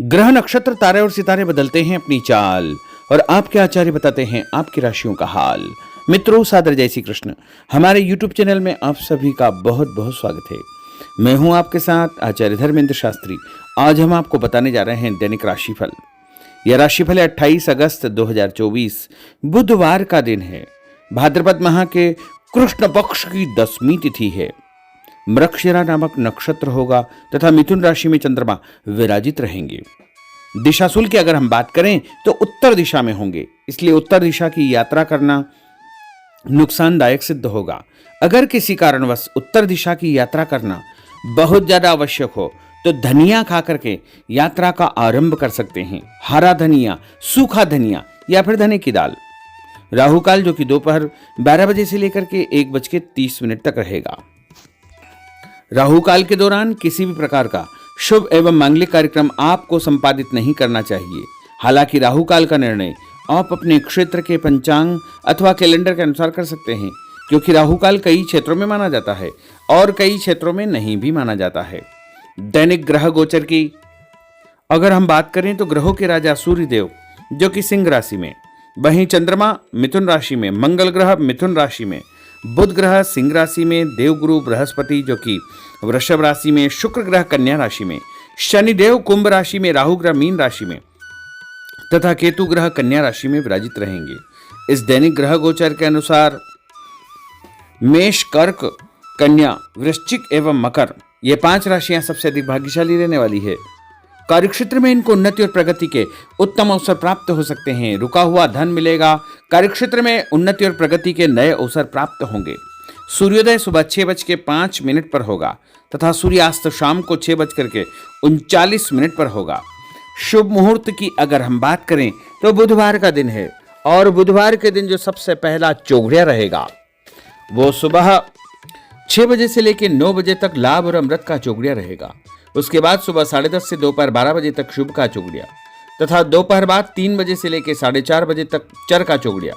ग्रह नक्षत्र तारे और सितारे बदलते हैं अपनी चाल और आपके आचार्य बताते हैं आपकी राशियों का हाल। मित्रों, सादर जय श्री कृष्ण। हमारे YouTube चैनल में आप सभी का बहुत बहुत स्वागत है। मैं हूं आपके साथ आचार्य धर्मेंद्र शास्त्री। आज हम आपको बताने जा रहे हैं दैनिक राशिफल। यह राशिफल है 28 अगस्त 2024 बुधवार का दिन है। भाद्रपद माह के कृष्ण पक्ष की 10वीं तिथि है। मृगशिरा नामक नक्षत्र होगा तथा मिथुन राशि में चंद्रमा विराजित रहेंगे। दिशाशूल की अगर हम बात करें तो उत्तर दिशा में होंगे, इसलिए उत्तर दिशा की यात्रा करना नुकसानदायक सिद्ध होगा। अगर किसी कारणवश उत्तर दिशा की यात्रा करना बहुत ज्यादा आवश्यक हो तो धनिया खा करके यात्रा का आरंभ कर सकते हैं। हरा धनिया, सूखा धनिया या फिर धने की दाल। राहु काल जो कि दोपहर 12 बजे से लेकर के 1:30 तक रहेगा। राहु काल के दौरान किसी भी प्रकार का शुभ एवं मांगलिक कार्यक्रम आपको संपादित नहीं करना चाहिए। हालांकि राहु काल का निर्णय आप अपने क्षेत्र के पंचांग अथवा कैलेंडर के अनुसार कर सकते हैं, क्योंकि राहु काल कई क्षेत्रों में माना जाता है और कई क्षेत्रों में नहीं भी माना जाता है। दैनिक ग्रह गोचर की अगर हम बात करें तो ग्रहों के राजा सूर्य देव जो कि सिंह राशि में, वहीं चंद्रमा मिथुन राशि में, मंगल ग्रह मिथुन राशि में, बुध ग्रह सिंह राशि में, देवगुरु बृहस्पति जो कि वृषभ राशि में, शुक्र ग्रह कन्या राशि में, शनि देव कुंभ राशि में, राहु ग्रह मीन राशि में तथा केतु ग्रह कन्या राशि में विराजित रहेंगे। इस दैनिक ग्रह गोचर के अनुसार मेष, कर्क, कन्या, वृश्चिक एवं मकर ये 5 राशियां सबसे अधिक भाग्यशाली रहने वाली है। कार्यक्षेत्र में इनको उन्नति और प्रगति के उत्तम अवसर प्राप्त हो सकते हैं। रुका हुआ धन मिलेगा। कार्यक्षेत्र में उन्नति और प्रगति के नए अवसर प्राप्त होंगे। सूर्योदय सुबह 6:05 पर होगा तथा सूर्यास्त शाम को 6:39 पर होगा। शुभ मुहूर्त की अगर हम बात करें तो बुधवार का दिन है और बुधवार के दिन जो सबसे पहला चौघड़िया रहेगा वो सुबह 6 बजे से लेकर 9 बजे तक लाभ और अमृत का चौघड़िया रहेगा। उसके बाद सुबह 10:30 से दोपहर 12 बजे तक शुभ का चौघड़िया तथा दोपहर बाद 3 बजे से लेकर 4:30 बजे तक चर का चौघड़िया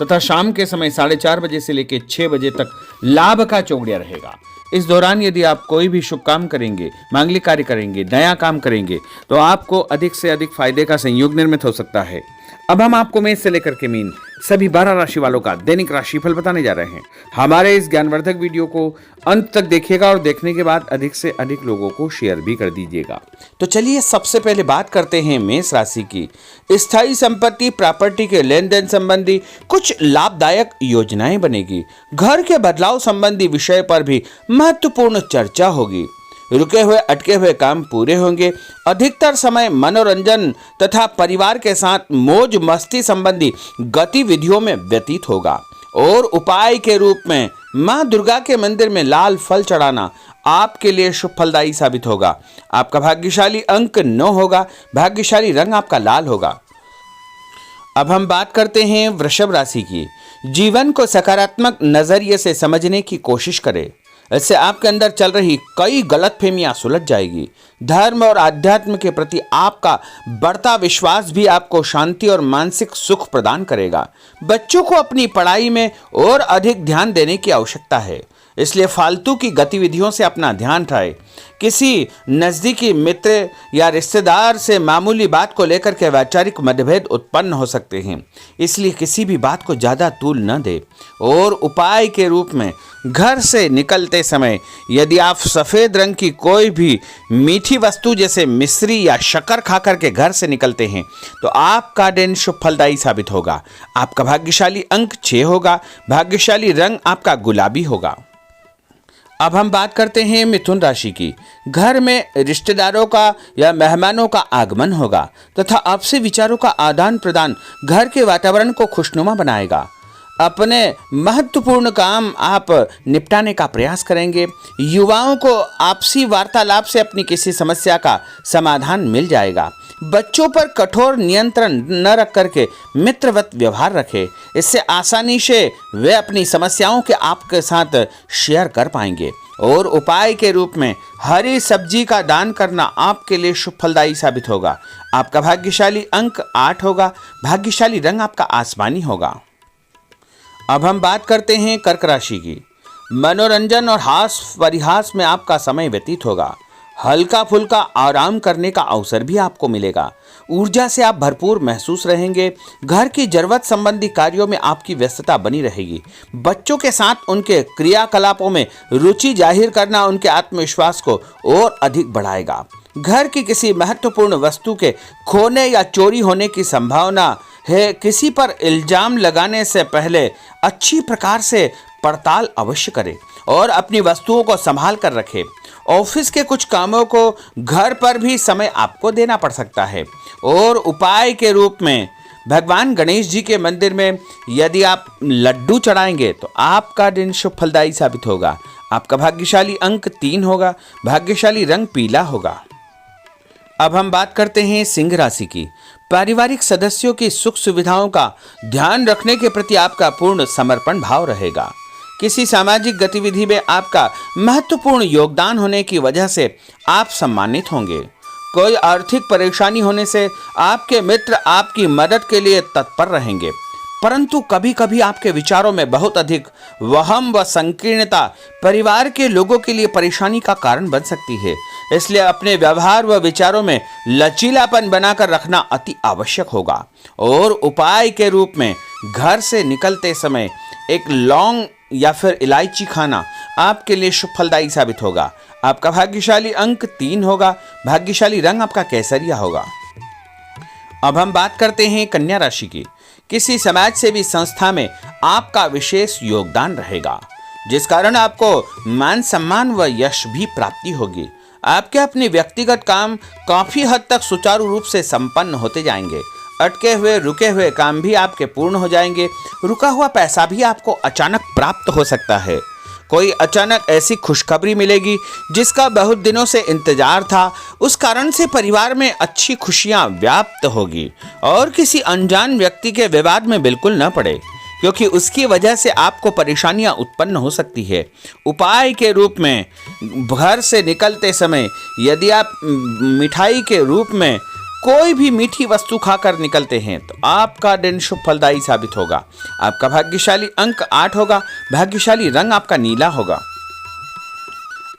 तथा शाम के समय 4:30 बजे से लेकर 6 बजे तक लाभ का चौघड़िया रहेगा। इस दौरान यदि आप कोई भी शुभ काम करेंगे, मांगलिक कार्य करेंगे, नया काम करेंगे तो आपको अधिक से अधिक फायदे का संयोग निर्मित हो सकता है। अब हम आपको मेष से लेकर के मीन सभी 12 राशि वालों का दैनिक राशिफल बताने जा रहे हैं। हमारे इस ज्ञानवर्धक वीडियो को अंत तक देखिएगा और देखने के बाद अधिक से अधिक लोगों को शेयर भी कर दीजिएगा। तो चलिए सबसे पहले बात करते हैं मेष राशि की। स्थायी संपत्ति, प्रॉपर्टी के लेन देन संबंधी कुछ लाभदायक योजनाएं बनेगी। घर के बदलाव संबंधी विषय पर भी महत्वपूर्ण चर्चा होगी। रुके हुए अटके हुए काम पूरे होंगे। अधिकतर समय मनोरंजन तथा परिवार के साथ मौज मस्ती संबंधी गतिविधियों में व्यतीत होगा। और उपाय के रूप में मां दुर्गा के मंदिर में लाल फल चढ़ाना आपके लिए शुभ फलदायी साबित होगा। आपका भाग्यशाली अंक 9 होगा। भाग्यशाली रंग आपका लाल होगा। अब हम बात करते हैं वृषभ राशि की। जीवन को सकारात्मक नजरिए से समझने की कोशिश करें। इससे आपके अंदर चल रही कई गलतफहमियां सुलझ जाएगी। धर्म और आध्यात्म के प्रति आपका बढ़ता विश्वास भी आपको शांति और मानसिक सुख प्रदान करेगा। बच्चों को अपनी पढ़ाई में और अधिक ध्यान देने की आवश्यकता है, इसलिए फालतू की गतिविधियों से अपना ध्यान हटाएं। किसी नज़दीकी मित्र या रिश्तेदार से मामूली बात को लेकर के वैचारिक मतभेद उत्पन्न हो सकते हैं, इसलिए किसी भी बात को ज़्यादा तूल न दें। और उपाय के रूप में घर से निकलते समय यदि आप सफ़ेद रंग की कोई भी मीठी वस्तु जैसे मिश्री या शक्कर खा करके घर से निकलते हैं तो आपका दिन शुभ फलदायी साबित होगा। आपका भाग्यशाली अंक 6 होगा। भाग्यशाली रंग आपका गुलाबी होगा। अब हम बात करते हैं मिथुन राशि की। घर में रिश्तेदारों का या मेहमानों का आगमन होगा तथा आपसे विचारों का आदान प्रदान घर के वातावरण को खुशनुमा बनाएगा। अपने महत्वपूर्ण काम आप निपटाने का प्रयास करेंगे। युवाओं को आपसी वार्तालाप से अपनी किसी समस्या का समाधान मिल जाएगा। बच्चों पर कठोर नियंत्रण न रख करके मित्रवत व्यवहार रखें। इससे आसानी से वे अपनी समस्याओं के आपके साथ शेयर कर पाएंगे। और उपाय के रूप में हरी सब्जी का दान करना आपके लिए शुभ फलदायी साबित होगा। आपका भाग्यशाली अंक 8 होगा। भाग्यशाली रंग आपका आसमानी होगा। अब हम बात करते हैं कर्क राशि की। मनोरंजन और हास परिहास में आपका समय व्यतीत होगा। हल्का फुल्का आराम करने का अवसर भी आपको मिलेगा। ऊर्जा से आप भरपूर महसूस रहेंगे। घर की जरूरत संबंधी कार्यों में आपकी व्यस्तता बनी रहेगी। बच्चों के साथ उनके क्रियाकलापों में रुचि जाहिर करना उनके आत्मविश्वास को और अधिक बढ़ाएगा। घर की किसी महत्वपूर्ण वस्तु के खोने या चोरी होने की संभावना है। किसी पर इल्जाम लगाने से पहले अच्छी प्रकार से पड़ताल अवश्य करें और अपनी वस्तुओं को संभाल कर रखें। ऑफिस के कुछ कामों को घर पर भी समय आपको देना पड़ सकता है। और उपाय के रूप में भगवान गणेश जी के मंदिर में यदि आप लड्डू चढ़ाएंगे तो आपका दिन शुभ फलदायी साबित होगा। आपका भाग्यशाली अंक 3 होगा। भाग्यशाली रंग पीला होगा। अब हम बात करते हैं सिंह राशि की। पारिवारिक सदस्यों की सुख सुविधाओं का ध्यान रखने के प्रति आपका पूर्ण समर्पण भाव रहेगा। किसी सामाजिक गतिविधि में आपका महत्वपूर्ण योगदान होने की वजह से आप सम्मानित होंगे। कोई आर्थिक परेशानी होने से आपके मित्र आपकी मदद के लिए तत्पर रहेंगे, परंतु कभी कभी आपके विचारों में बहुत अधिक वहम व संकीर्णता परिवार के लोगों के लिए परेशानी का कारण बन सकती है। इसलिए अपने व्यवहार व विचारों में लचीलापन बनाकर रखना अति आवश्यक होगा। और उपाय के रूप में घर से निकलते समय एक लौंग या फिर इलायची खाना आपके लिए शुभ फलदायी साबित होगा। आपका भाग्यशाली अंक 3 होगा। भाग्यशाली रंग आपका केसरिया होगा। अब हम बात करते हैं कन्या राशि की। किसी समाज सेवी संस्था में आपका विशेष योगदान रहेगा, जिस कारण आपको मान सम्मान व यश भी प्राप्ति होगी। आपके अपने व्यक्तिगत काम काफी हद तक सुचारू रूप से संपन्न होते जाएंगे। अटके हुए रुके हुए काम भी आपके पूर्ण हो जाएंगे। रुका हुआ पैसा भी आपको अचानक प्राप्त हो सकता है। कोई अचानक ऐसी खुशखबरी मिलेगी जिसका बहुत दिनों से इंतजार था। उस कारण से परिवार में अच्छी खुशियां व्याप्त होगी और किसी अनजान व्यक्ति के विवाद में बिल्कुल न पड़े, क्योंकि उसकी वजह से आपको परेशानियां उत्पन्न हो सकती है। उपाय के रूप में घर से निकलते समय यदि आप मिठाई के रूप में कोई भी मीठी वस्तु खाकर निकलते हैं तो आपका दिन शुभ फलदायी साबित होगा। आपका भाग्यशाली अंक 8 होगा। भाग्यशाली रंग आपका नीला होगा।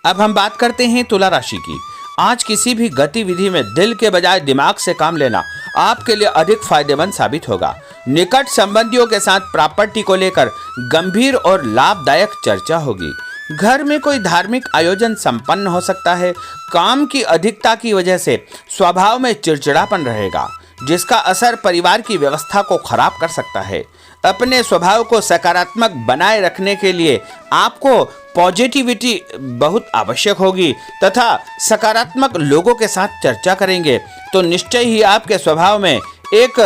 अब हम बात करते हैं तुला राशि की। आज किसी भी गतिविधि में दिल के बजाय दिमाग से काम लेना आपके लिए अधिक फायदेमंद साबित होगा। निकट संबंधियों के साथ प्रॉपर्टी को लेकर गंभीर और लाभदायक चर्चा होगी। घर में कोई धार्मिक आयोजन संपन्न हो सकता है। काम की अधिकता की वजह से स्वभाव में चिड़चिड़ापन रहेगा, जिसका असर परिवार की व्यवस्था को खराब कर सकता है। अपने स्वभाव को सकारात्मक बनाए रखने के लिए आपको पॉजिटिविटी बहुत आवश्यक होगी तथा सकारात्मक लोगों के साथ चर्चा करेंगे तो निश्चय ही आपके स्वभाव में एक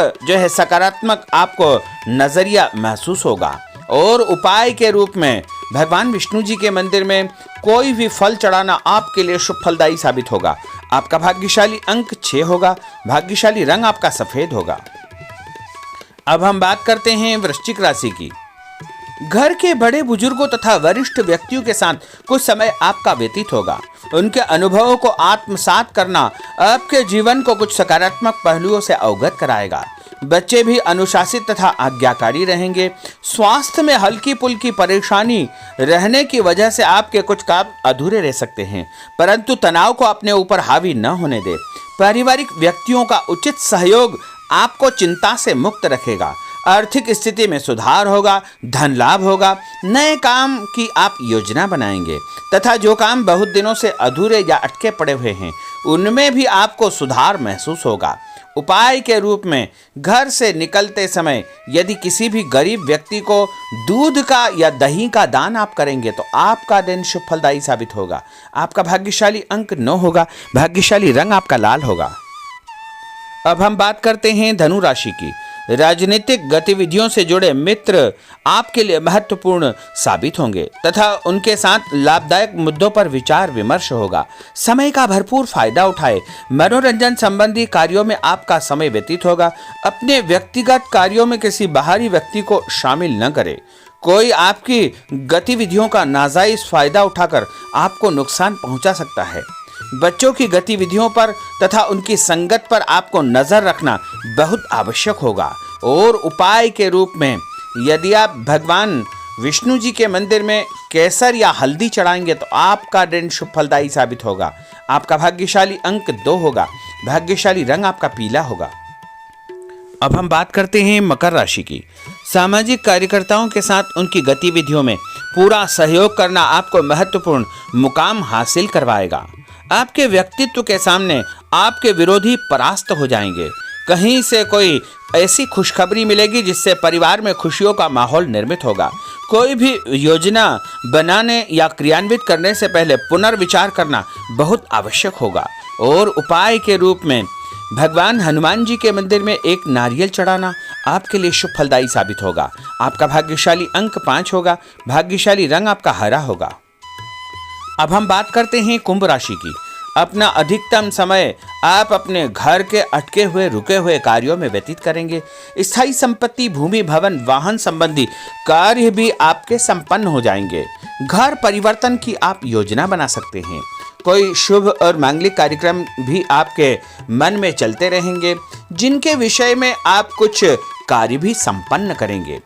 सकारात्मक आपको नजरिया महसूस होगा। और उपाय के रूप में भगवान विष्णु जी के मंदिर में कोई भी फल चढ़ाना आपके लिए शुभ फलदायी साबित होगा। आपका भाग्यशाली अंक 6 होगा। भाग्यशाली रंग आपका सफेद होगा। अब हम बात करते हैं वृश्चिक राशि की। घर के बड़े बुजुर्गों तथा वरिष्ठ व्यक्तियों के साथ कुछ समय आपका व्यतीत होगा। उनके अनुभवों को आत्मसात करना आपके जीवन को कुछ सकारात्मक पहलुओं से अवगत कराएगा। बच्चे भी अनुशासित तथा आज्ञाकारी रहेंगे। स्वास्थ्य में हल्की पुल्की परेशानी रहने की वजह से आपके कुछ काम अधूरे रह सकते हैं, परंतु तनाव को अपने ऊपर हावी न होने दे। पारिवारिक व्यक्तियों का उचित सहयोग आपको चिंता से मुक्त रखेगा। आर्थिक स्थिति में सुधार होगा। धन लाभ होगा। नए काम की आप योजना बनाएंगे तथा जो काम बहुत दिनों से अधूरे या अटके पड़े हुए हैं उनमें भी आपको सुधार महसूस होगा। उपाय के रूप में घर से निकलते समय यदि किसी भी गरीब व्यक्ति को दूध का या दही का दान आप करेंगे तो आपका दिन शुभ फलदायी साबित होगा। आपका भाग्यशाली अंक 9 होगा। भाग्यशाली रंग आपका लाल होगा। अब हम बात करते हैं धनु राशि की। राजनीतिक गतिविधियों से जुड़े मित्र आपके लिए महत्वपूर्ण साबित होंगे तथा उनके साथ लाभदायक मुद्दों पर विचार विमर्श होगा। समय का भरपूर फायदा उठाए। मनोरंजन संबंधी कार्यों में आपका समय व्यतीत होगा। अपने व्यक्तिगत कार्यों में किसी बाहरी व्यक्ति को शामिल न करें। कोई आपकी गतिविधियों का नाजायज फायदा उठाकर आपको नुकसान पहुंचा सकता है। बच्चों की गतिविधियों पर तथा उनकी संगत पर आपको नजर रखना बहुत आवश्यक होगा। और उपाय के रूप में यदि आप भगवान विष्णु जी के मंदिर में केसर या हल्दी चढ़ाएंगे तो आपका दिन शुभ फलदायी साबित होगा। आपका भाग्यशाली अंक 2 होगा। भाग्यशाली रंग आपका पीला होगा। अब हम बात करते हैं मकर राशि की। सामाजिक कार्यकर्ताओं के साथ उनकी गतिविधियों में पूरा सहयोग करना आपको महत्वपूर्ण मुकाम हासिल करवाएगा। आपके व्यक्तित्व के सामने आपके विरोधी परास्त हो जाएंगे। कहीं से कोई ऐसी खुशखबरी मिलेगी जिससे परिवार में खुशियों का माहौल निर्मित होगा। कोई भी योजना बनाने या क्रियान्वित करने से पहले पुनर्विचार करना बहुत आवश्यक होगा। और उपाय के रूप में भगवान हनुमान जी के मंदिर में एक नारियल चढ़ाना आपके लिए शुभ फलदायी साबित होगा। आपका भाग्यशाली अंक 5 होगा। भाग्यशाली रंग आपका हरा होगा। अब हम बात करते हैं कुंभ राशि की। अपना अधिकतम समय आप अपने घर के अटके हुए रुके हुए कार्यों में व्यतीत करेंगे। स्थायी संपत्ति, भूमि, भवन, वाहन संबंधी कार्य भी आपके संपन्न हो जाएंगे। घर परिवर्तन की आप योजना बना सकते हैं। कोई शुभ और मांगलिक कार्यक्रम भी आपके मन में चलते रहेंगे, जिनके विषय में आप कुछ कार्य भी संपन्न करेंगे।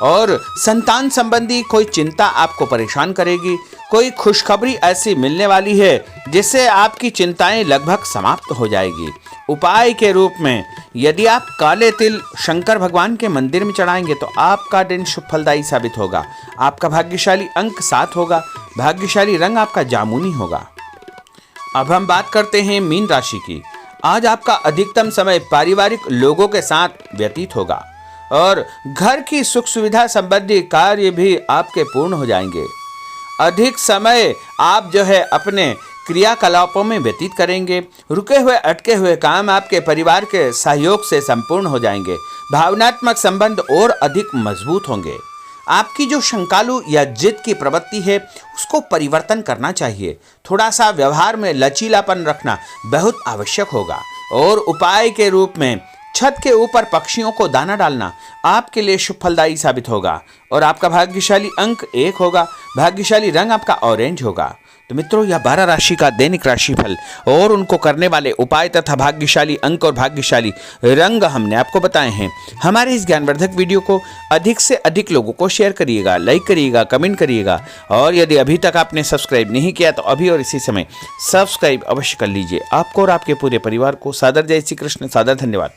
और संतान संबंधी कोई चिंता आपको परेशान करेगी। कोई खुशखबरी ऐसी मिलने वाली है जिससे आपकी चिंताएं लगभग समाप्त हो जाएगी। उपाय के रूप में यदि आप काले तिल शंकर भगवान के मंदिर में चढ़ाएंगे तो आपका दिन शुभ फलदायी साबित होगा। आपका भाग्यशाली अंक 7 होगा। भाग्यशाली रंग आपका जामुनी होगा। अब हम बात करते हैं मीन राशि की। आज आपका अधिकतम समय पारिवारिक लोगों के साथ व्यतीत होगा और घर की सुख सुविधा संबंधी कार्य भी आपके पूर्ण हो जाएंगे। अधिक समय आप अपने क्रियाकलापों में व्यतीत करेंगे। रुके हुए अटके हुए काम आपके परिवार के सहयोग से संपूर्ण हो जाएंगे। भावनात्मक संबंध और अधिक मजबूत होंगे। आपकी जो शंकालु या जिद की प्रवृत्ति है उसको परिवर्तन करना चाहिए। थोड़ा सा व्यवहार में लचीलापन रखना बहुत आवश्यक होगा। और उपाय के रूप में छत के ऊपर पक्षियों को दाना डालना आपके लिए शुभ फलदायी साबित होगा। और आपका भाग्यशाली अंक 1 होगा। भाग्यशाली रंग आपका ऑरेंज होगा। तो मित्रों, यह 12 राशि का दैनिक राशिफल और उनको करने वाले उपाय तथा भाग्यशाली अंक और भाग्यशाली रंग हमने आपको बताए हैं। हमारे इस ज्ञानवर्धक वीडियो को अधिक से अधिक लोगों को शेयर करिएगा, लाइक करिएगा, कमेंट करिएगा। और यदि अभी तक आपने सब्सक्राइब नहीं किया तो अभी और इसी समय सब्सक्राइब अवश्य कर लीजिए। आपको और आपके पूरे परिवार को सादर जय श्री कृष्ण, सादर धन्यवाद।